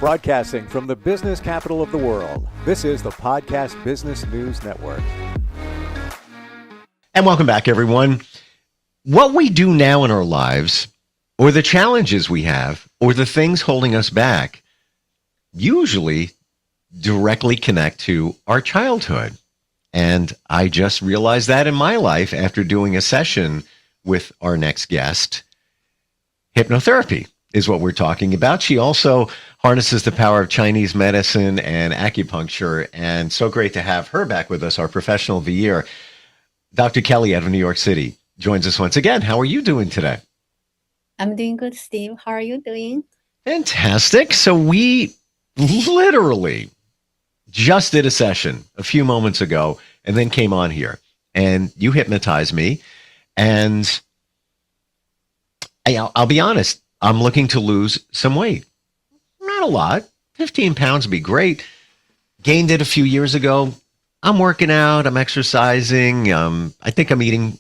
Broadcasting from the business capital of the world, this is the Podcast Business News Network. And welcome back, everyone. What we do now in our lives, or the challenges we have, or the things holding us back, usually directly connect to our childhood. And I just realized that in my life after doing a session with our next guest. Hypnotherapy is what we're talking about. She also harnesses the power of Chinese medicine and acupuncture, and so great to have her back with us, our professional VER. Dr. Kelly out of New York City joins us once again. How are you doing today? I'm doing good, Steve. How are you doing? Fantastic. So we literally just did a session a few moments ago and then came on here, and you hypnotized me. And I'll be honest, I'm looking to lose some weight. Not a lot. 15 pounds would be great. Gained it a few years ago. I'm working out. I'm exercising. I think I'm eating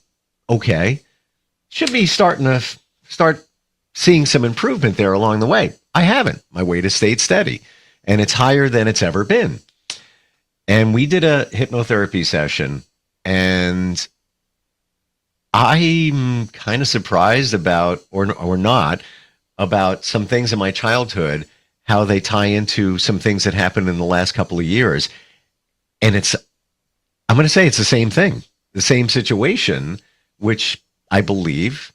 okay. Should be starting to start seeing some improvement there along the way. I haven't. My weight has stayed steady, and it's higher than it's ever been. And we did a hypnotherapy session, and I'm kind of surprised about, or not, about some things in my childhood, how they tie into some things that happened in the last couple of years. And I'm going to say it's the same thing, the same situation, which I believe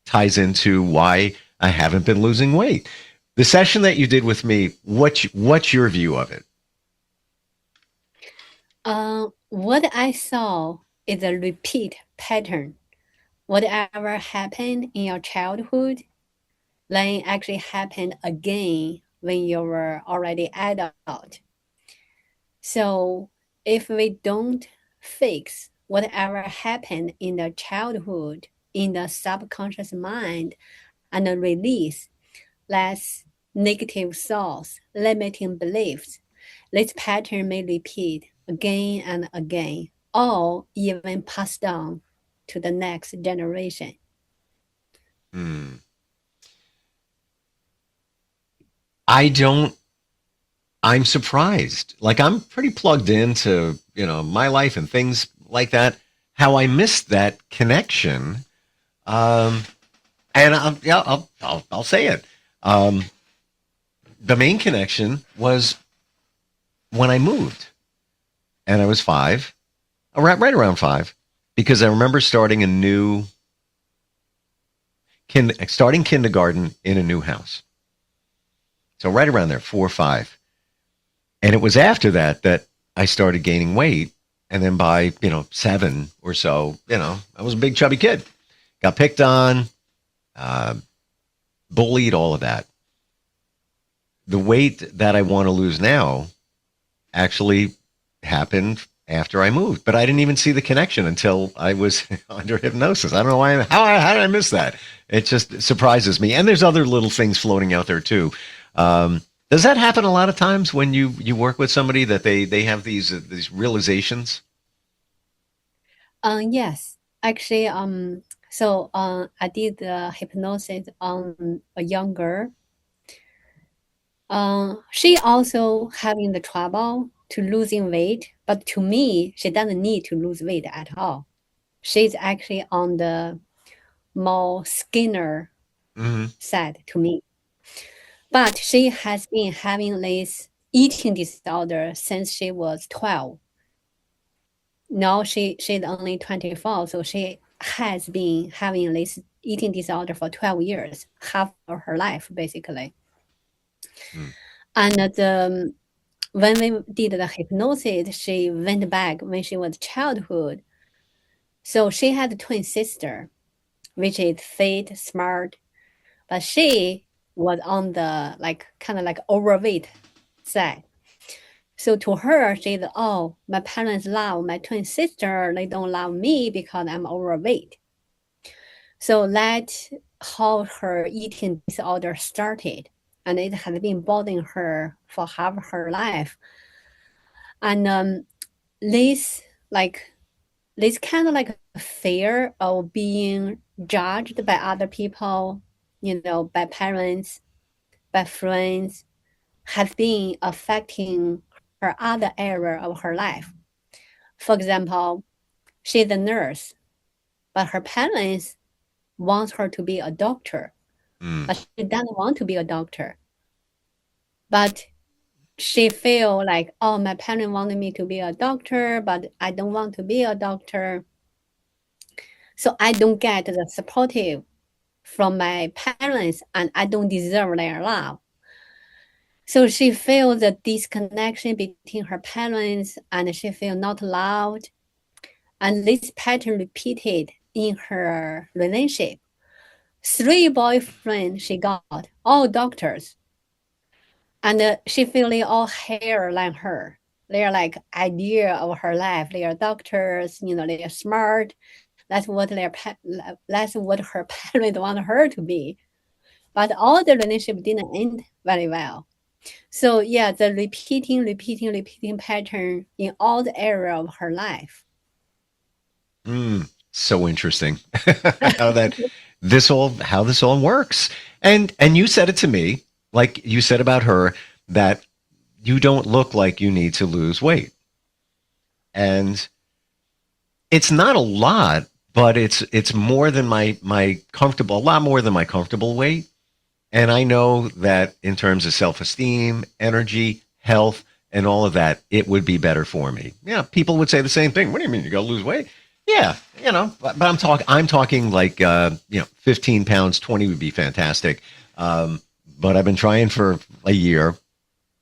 ties into why I haven't been losing weight. The session that you did with me, what's your view of it? What I saw is a repeat pattern. Whatever happened in your childhood, then actually happened again when you were already adult. So if we don't fix whatever happened in the childhood, in the subconscious mind, and release less negative thoughts, limiting beliefs, this pattern may repeat again and again, or even passed down to the next generation. I'm surprised. Like, I'm pretty plugged into, my life and things like that, how I missed that connection. And I'll say it. The main connection was when I moved, and I was 5, right around 5, because I remember starting starting kindergarten in a new house. So right around there, 4 or 5. And it was after that I started gaining weight. And then by, 7 or so, I was a big chubby kid. Got picked on, bullied, all of that. The weight that I want to lose now actually happened after I moved, but I didn't even see the connection until I was under hypnosis. I don't know why. How did I miss that? It just surprises me. And there's other little things floating out there too. Does that happen a lot of times when you work with somebody that they have these realizations? Yes, actually, I did the hypnosis on a young girl. She also having the trouble to losing weight, but to me, she doesn't need to lose weight at all. She's actually on the more skinner side to me. But she has been having this eating disorder since she was 12. Now she's only 24, so she has been having this eating disorder for 12 years, half of her life, basically. And when we did the hypnosis, she went back when she was childhood. So she had a twin sister, which is fit, smart, but she was on the kind of overweight side. So to her, she said, oh, my parents love my twin sister. They don't love me because I'm overweight. So that's how her eating disorder started. And it has been bothering her for half her life. And this kind of fear of being judged by other people, by parents, by friends, has been affecting her other area of her life. For example, she's a nurse, but her parents want her to be a doctor, but she doesn't want to be a doctor. But she feel like, oh, my parents wanted me to be a doctor, but I don't want to be a doctor. So I don't get the supportive from my parents and I don't deserve their love. So she feels the disconnection between her parents and she feels not loved. And this pattern repeated in her relationship. 3 boyfriends she got, all doctors. And she feel they all hair like her. They're like idea of her life. They are doctors, they are smart. That's what her parents want her to be. But all the relationship didn't end very well. So yeah, the repeating pattern in all the area of her life. So interesting how this all works. And you said it to me, like you said about her, that you don't look like you need to lose weight. And it's not a lot, but it's more than my comfortable, a lot more than my comfortable weight. And I know that in terms of self-esteem, energy, health, and all of that, it would be better for me. Yeah, people would say the same thing. What do you mean you got to lose weight? Yeah, but I'm talking like 15 pounds, 20 would be fantastic. But I've been trying for a year,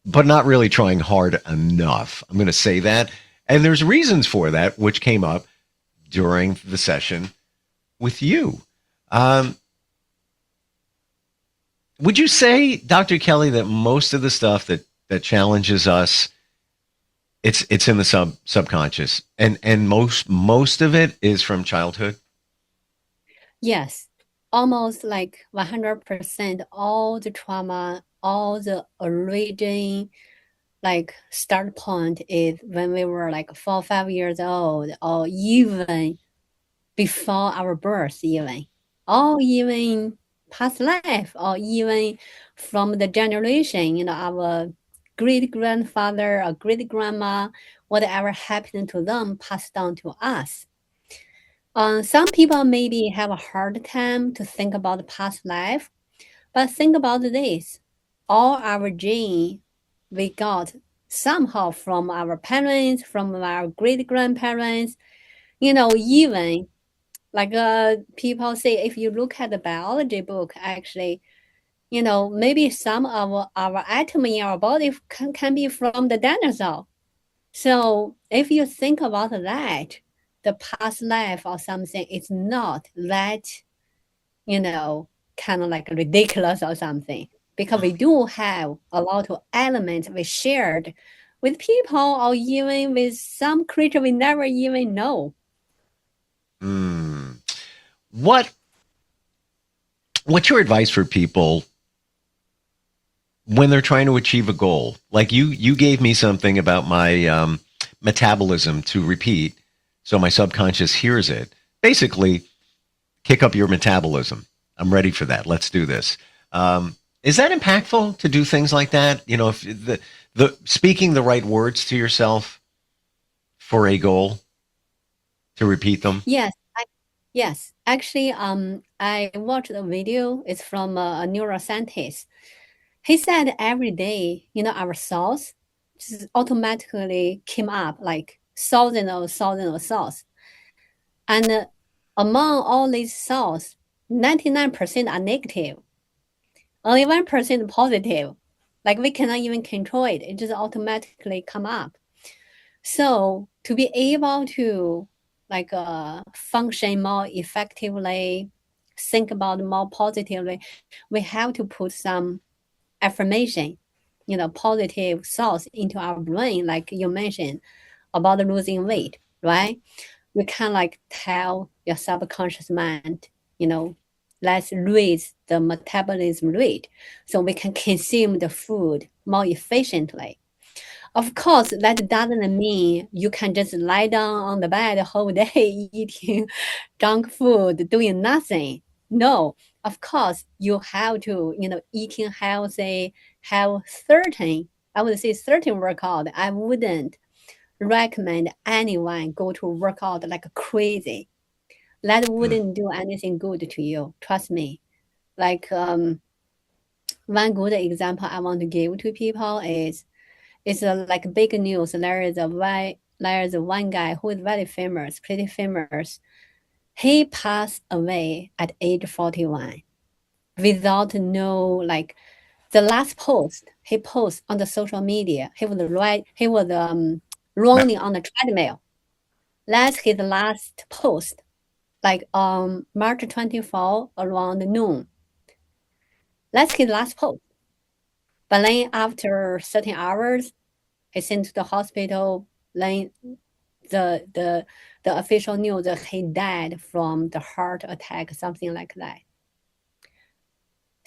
but not really trying hard enough. I'm going to say that. And there's reasons for that, which came up during the session with you. Would you say, Dr. Kelly, that most of the stuff that challenges us, it's in the subconscious, and most of it is from childhood? Yes, almost like 100%. All the trauma, all the origin, like start point is when we were like 4 or 5 years old, or even before our birth, or even past life, or even from the generation, our great grandfather or great grandma, whatever happened to them passed down to us. Some people maybe have a hard time to think about the past life, but think about this. All our gene we got somehow from our parents, from our great grandparents, even like people say, if you look at the biology book, actually, maybe some of our atom in our body can be from the dinosaur. So if you think about that, the past life or something, it's not that, kind of like ridiculous or something. Because we do have a lot of elements we shared with people or even with some creature we never even know. What's your advice for people when they're trying to achieve a goal? Like you gave me something about my metabolism to repeat, so my subconscious hears it. Basically, kick up your metabolism. I'm ready for that. Let's do this. Is that impactful to do things like that? If the speaking the right words to yourself for a goal, to repeat them. Yes. Actually, I watched a video. It's from a neuroscientist. He said every day, our cells just automatically came up like thousands of cells. And among all these cells, 99% are negative. Only 1% positive. Like we cannot even control it. It just automatically come up. So to be able to like function more effectively, think about more positively, we have to put some affirmation, positive thoughts into our brain, like you mentioned about losing weight, right? We can like tell your subconscious mind, let's raise the metabolism rate so we can consume the food more efficiently. Of course, that doesn't mean you can just lie down on the bed the whole day eating junk food, doing nothing. No, of course, you have to, eating healthy, have certain, I would say certain workout, I wouldn't recommend anyone go to work out like crazy. That wouldn't do anything good to you. Trust me. Like one good example I want to give to people is it's like big news. There is one guy who is very famous, pretty famous. He passed away at age 41 without no like the last post he posted on the social media. He was running on the treadmill. That's his last post, like March 24 around noon. That's his last post. But then after 13 hours, he sent to the hospital. Then the official news that he died from the heart attack, something like that.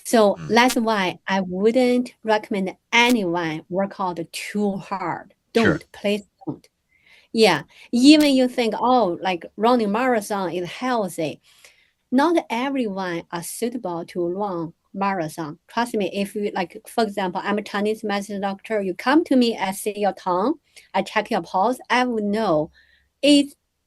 So that's why I wouldn't recommend anyone work out too hard. Don't, please don't. Yeah, even you think, oh, like running marathon is healthy. Not everyone are suitable to run marathon. Trust me, if you like, for example, I'm a Chinese medicine doctor. You come to me, I see your tongue, I check your pulse, I would know,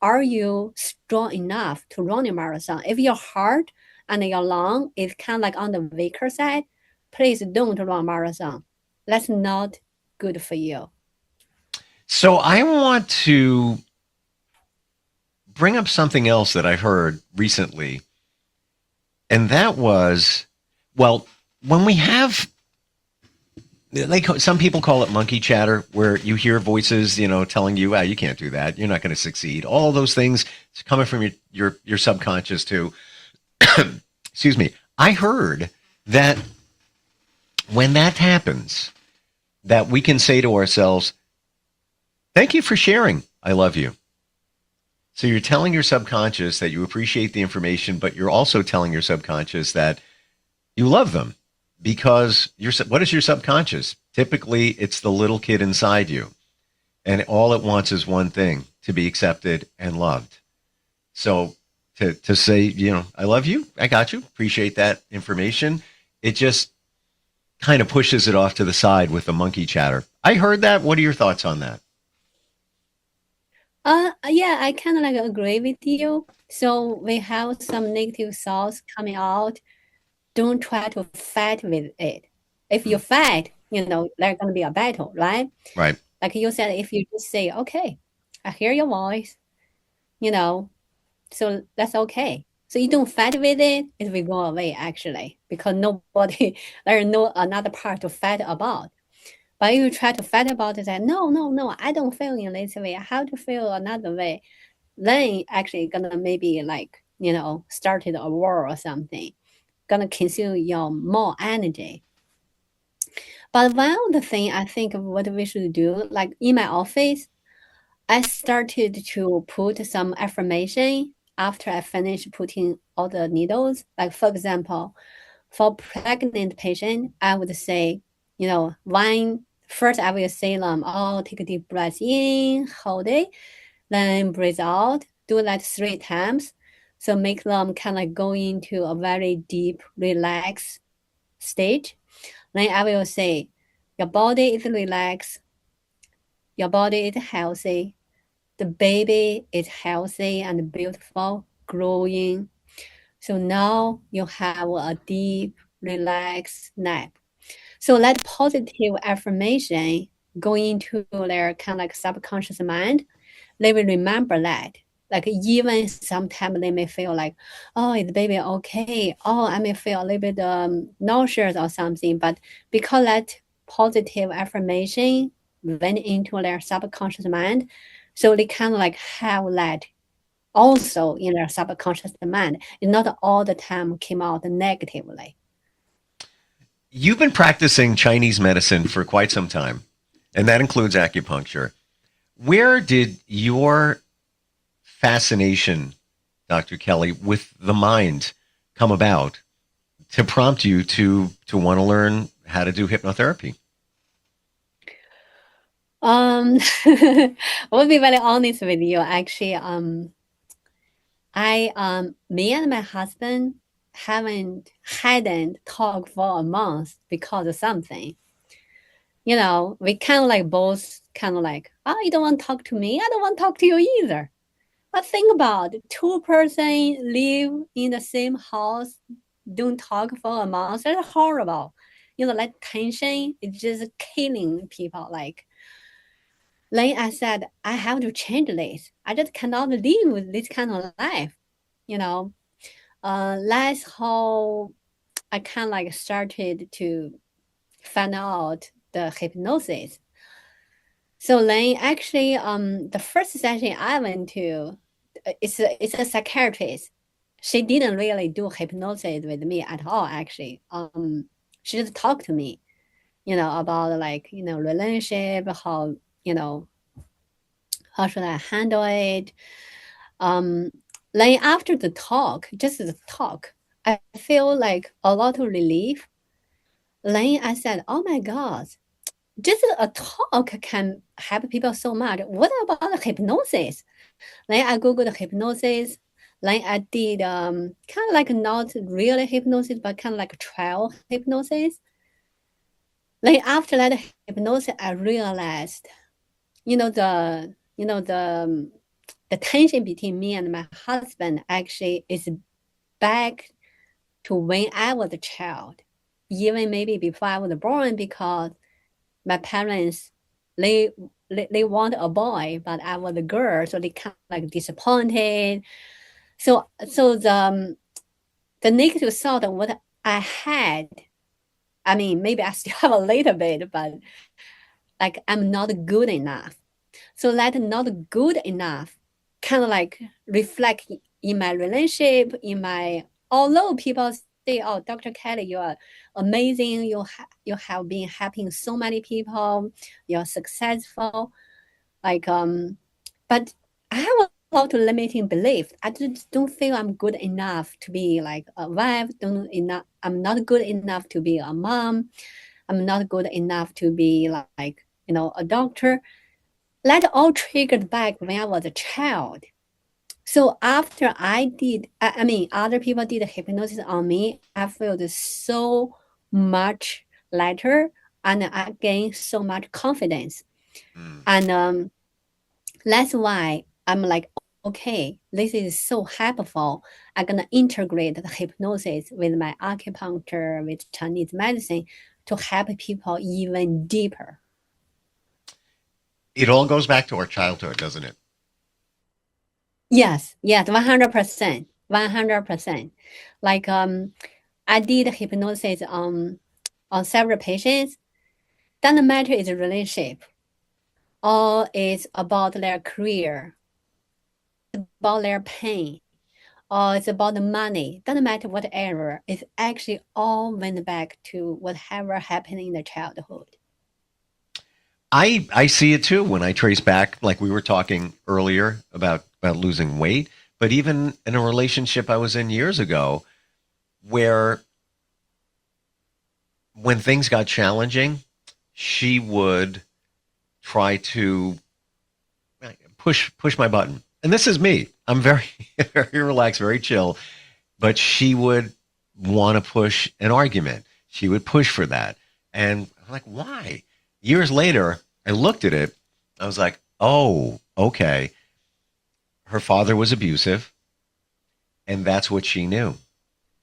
are you strong enough to run a marathon? If your heart and your lung is kind of like on the weaker side, please don't run marathon. That's not good for you. So I want to bring up something else that I heard recently. And that was, well, when we have, like some people call it monkey chatter, where you hear voices, telling you, you can't do that. You're not going to succeed. All those things coming from your subconscious too. Excuse me. I heard that when that happens, that we can say to ourselves, thank you for sharing. I love you. So you're telling your subconscious that you appreciate the information, but you're also telling your subconscious that you love them, because what is your subconscious? Typically, it's the little kid inside you, and all it wants is one thing: to be accepted and loved. So to say, I love you, I got you, appreciate that information, it just kind of pushes it off to the side with the monkey chatter. I heard that. What are your thoughts on that? Yeah, I kind of like agree with you. So we have some negative thoughts coming out. Don't try to fight with it. If you fight, there's going to be a battle, right? Right. Like you said, if you just say, okay, I hear your voice, so that's okay. So you don't fight with it, it will go away actually, because there's no another part to fight about. But if you try to fight about it, no, I don't feel in this way, I have to feel another way, then actually gonna maybe started a war or something, gonna consume your more energy. But one of the thing I think what we should do, like in my office, I started to put some affirmation after I finished putting all the needles. Like for example, for pregnant patient, I would say, first I will say them, take a deep breath in, hold it, then breathe out, do that 3 times. So make them kind of go into a very deep, relaxed stage. Then I will say, your body is relaxed, your body is healthy, the baby is healthy and beautiful, growing. So now you have a deep, relaxed nap. So that positive affirmation going into their kind of like subconscious mind, they will remember that. Like even sometimes they may feel like, is the baby okay? I may feel a little bit nauseous or something. But because that positive affirmation went into their subconscious mind, so they kind of like have that also in their subconscious mind. It not all the time came out negatively. You've been practicing Chinese medicine for quite some time, and that includes acupuncture. Where did your fascination, Dr. Kelly, with the mind come about to prompt you to want to learn how to do hypnotherapy? I will be very honest with you. Actually, me and my husband hadn't talked for a month because of something. You know, we kind of like both kind of like, oh, you don't want to talk to me. I don't want to talk to you either. But think about two-person live in the same house, don't talk for a month. That's horrible. You know, like tension is just killing people. Like I said, I have to change this. I just cannot live with this kind of life. You know, that's how I kind of like started to find out the hypnosis. So then actually, the first session I went to, it's a psychiatrist. She didn't really do hypnosis with me at all, actually. She just talked to me, you know, about like, you know, relationship, how, you know, how should I handle it? Um, then after the talk, just the talk, I feel like a lot of relief. Then I said, oh my God, just a talk can help people so much. What about hypnosis? Then I Googled hypnosis. Then I did kind of like not really hypnosis, but kind of like trial hypnosis. Then after that hypnosis, I realized, you know, the tension between me and my husband actually is back to when I was a child, even maybe before I was born, because my parents they they want a boy, but I was a girl, so they kind of like disappointed. So the negative thought of what I had, I mean, maybe I still have a little bit, but like I'm not good enough. So that not good enough kind of like reflect in my relationship, in my, although people say, oh, Dr. Kelly, you are amazing. You have been helping so many people. You're successful. Like, but I have a lot of limiting belief. I just don't feel I'm good enough to be like a wife. I'm not good enough to be a mom. I'm not good enough to be like, you know, a doctor. That all triggered back when I was a child. So after I mean, other people did hypnosis on me, I felt so much lighter and I gained so much confidence. Mm. And that's why I'm like, okay, this is so helpful. I'm gonna integrate the hypnosis with my acupuncture, with Chinese medicine to help people even deeper. It all goes back to our childhood, doesn't it? Yes, yes, 100%, 100%. Like I did hypnosis on several patients. Doesn't matter is a relationship or it's about their career, about their pain, or it's about the money. Doesn't matter what area. It's actually all went back to whatever happened in the childhood. I see it too when I trace back, like we were talking earlier about losing weight, but even in a relationship I was in years ago, where when things got challenging, she would try to push my button. And this is me. I'm very very relaxed, very chill, but she would want to push an argument. She would push for that. And I'm like, why? Years later, I looked at it. I was like, oh, okay. Her father was abusive, and that's what she knew.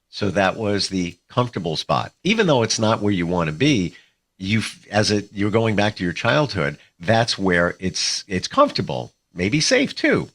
So that was the comfortable spot. Even though it's not where you want to be, you're going back to your childhood, that's where it's comfortable, maybe safe too.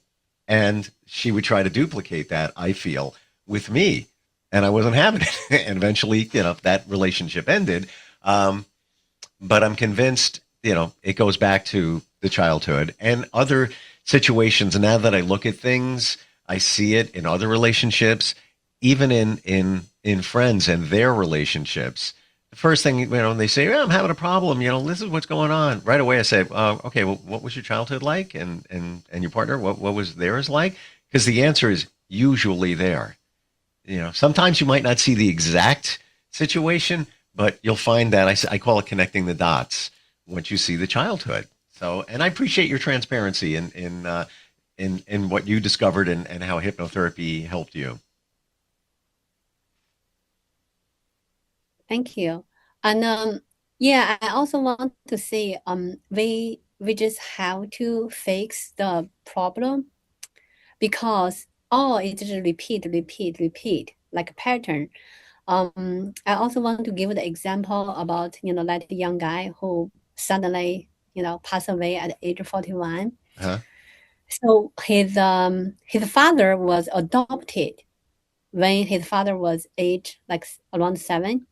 And she would try to duplicate that, I feel, with me. And I wasn't having it. And eventually, that relationship ended. But I'm convinced, it goes back to the childhood and other situations. Now that I look at things, I see it in other relationships, even in friends and their relationships. The first thing, they say, I'm having a problem, this is what's going on. Right away, I say, okay, well, what was your childhood like? And your partner, what was theirs like? Because the answer is usually there. Sometimes you might not see the exact situation, but you'll find that I call it connecting the dots once you see the childhood. So, and I appreciate your transparency in what you discovered and how hypnotherapy helped you. Thank you. And Yeah, I also want to say, we just have to fix the problem because it's just repeat, like a pattern. I also want to give the example about, that young guy who suddenly, passed away at the age of 41. Huh? So his father was adopted when his father was age like around 7.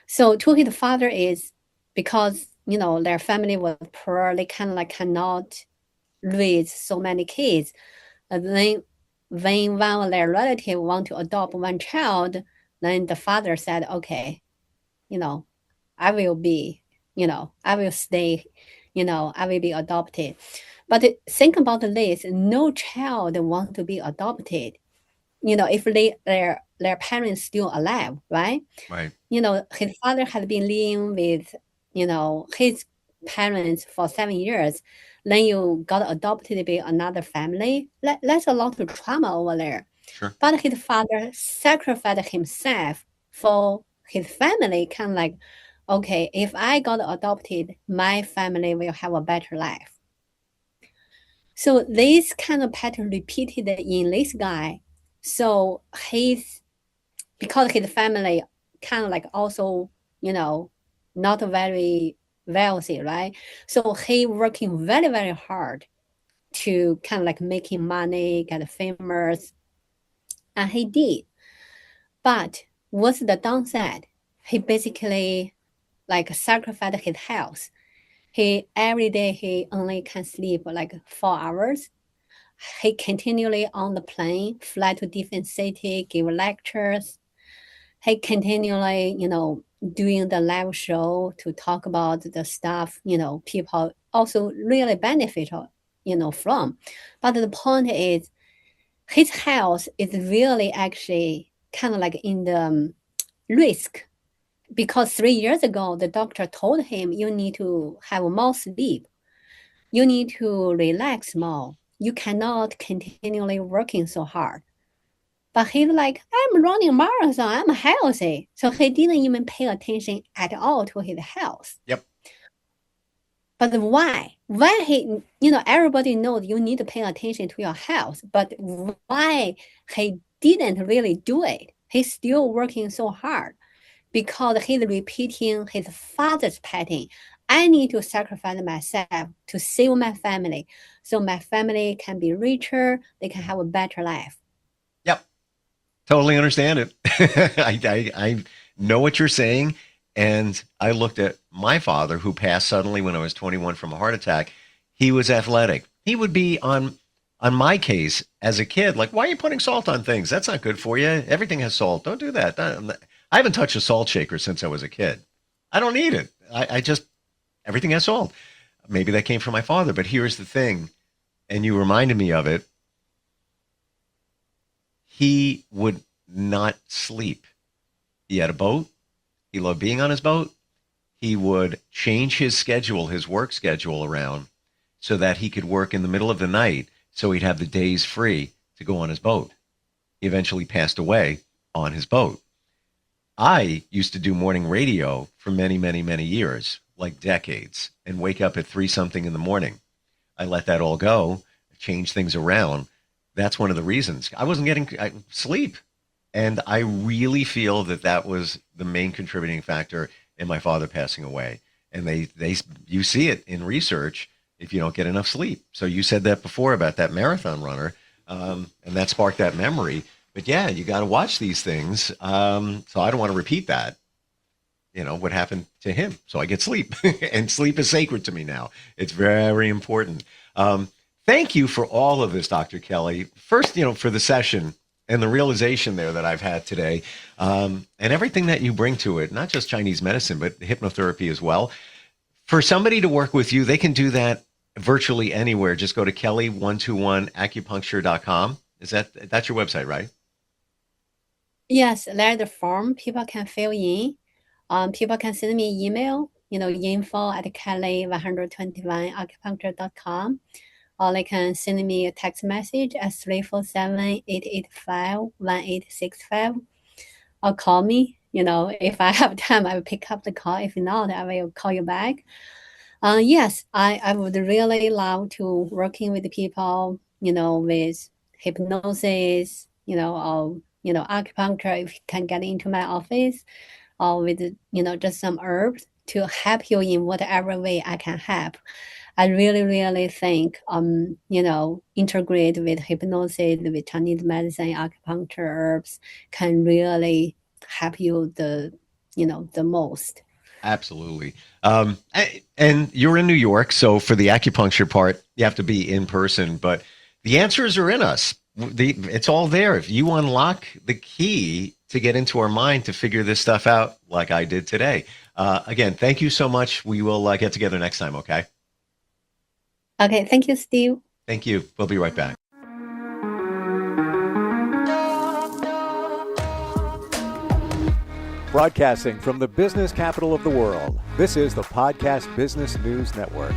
So to his father is because their family was poor, they kind of like cannot raise so many kids. And then when one of their relative want to adopt one child, then the father said, okay, you know, I will be, I will stay, I will be adopted. But think about this, no child want to be adopted, if their parents still alive, right? Right. His father had been living with, his parents for 7 years. Then you got adopted by another family. That's a lot of trauma over there. Sure. But his father sacrificed himself for his family, kind of like, okay, if I got adopted, my family will have a better life. So this kind of pattern repeated in this guy. So because his family kind of like also, not very wealthy, right? So he working very, very hard to kind of like making money, get famous, and he did. But what's the downside? He basically like sacrificed his health. He every day he only can sleep like 4 hours. He continually on the plane, fly to different city, give lectures. He continually, doing the live show to talk about the stuff, people also really benefit, from. But the point is, his health is really actually kind of like in the risk because 3 years ago, the doctor told him you need to have more sleep. You need to relax more. You cannot continually working so hard. But he's like, I'm running a marathon. I'm healthy. So he didn't even pay attention at all to his health. Yep. But why? Why everybody knows you need to pay attention to your health. But why he didn't really do it? He's still working so hard because he's repeating his father's pattern. I need to sacrifice myself to save my family so my family can be richer, they can have a better life. Yep. Totally understand it. I know what you're saying. And I looked at my father, who passed suddenly when I was 21 from a heart attack. He was athletic. He would be on my case as a kid, like, why are you putting salt on things? That's not good for you. Everything has salt. Don't do that. I haven't touched a salt shaker since I was a kid. I don't need it. I just, everything has salt. Maybe that came from my father. But here's the thing, and you reminded me of it. He would not sleep. He had a boat. He loved being on his boat. He would change his schedule, his work schedule around so that he could work in the middle of the night so he'd have the days free to go on his boat. He eventually passed away on his boat. I used to do morning radio for many, many, many years, like decades, and wake up at 3 something in the morning. I let that all go, change things around. That's one of the reasons. I wasn't getting sleep. And I really feel that that was the main contributing factor in my father passing away. And you see it in research if you don't get enough sleep. So you said that before about that marathon runner, and that sparked that memory. But yeah, you got to watch these things. So I don't want to repeat that. What happened to him. So I get sleep, and sleep is sacred to me now. It's very important. Thank you for all of this, Dr. Kelly. First, for the session and the realization there that I've had today, and everything that you bring to it, not just Chinese medicine, but hypnotherapy as well. For somebody to work with you, they can do that virtually anywhere. Just go to kelly121acupuncture.com. That's your website, right? Yes, there's the form people can fill in. People can send me email, info@kelly121acupuncture.com. Or they can send me a text message at 347-885-1865. Or call me if I have time, I will pick up the call. If not, I will call you back. Yes, I would really love to working with people, with hypnosis, or, acupuncture if you can get into my office, or with, just some herbs to help you in whatever way I can help. I really, really think, integrate with hypnosis, with Chinese medicine, acupuncture, herbs can really help you the most. Absolutely. And you're in New York, so for the acupuncture part, you have to be in person, but the answers are in us. It's all there. If you unlock the key to get into our mind to figure this stuff out, like I did today. Again, thank you so much. We will get together next time, okay? Okay, thank you, Steve. Thank you. We'll be right back. Broadcasting from the business capital of the world, this is the Podcast Business News Network.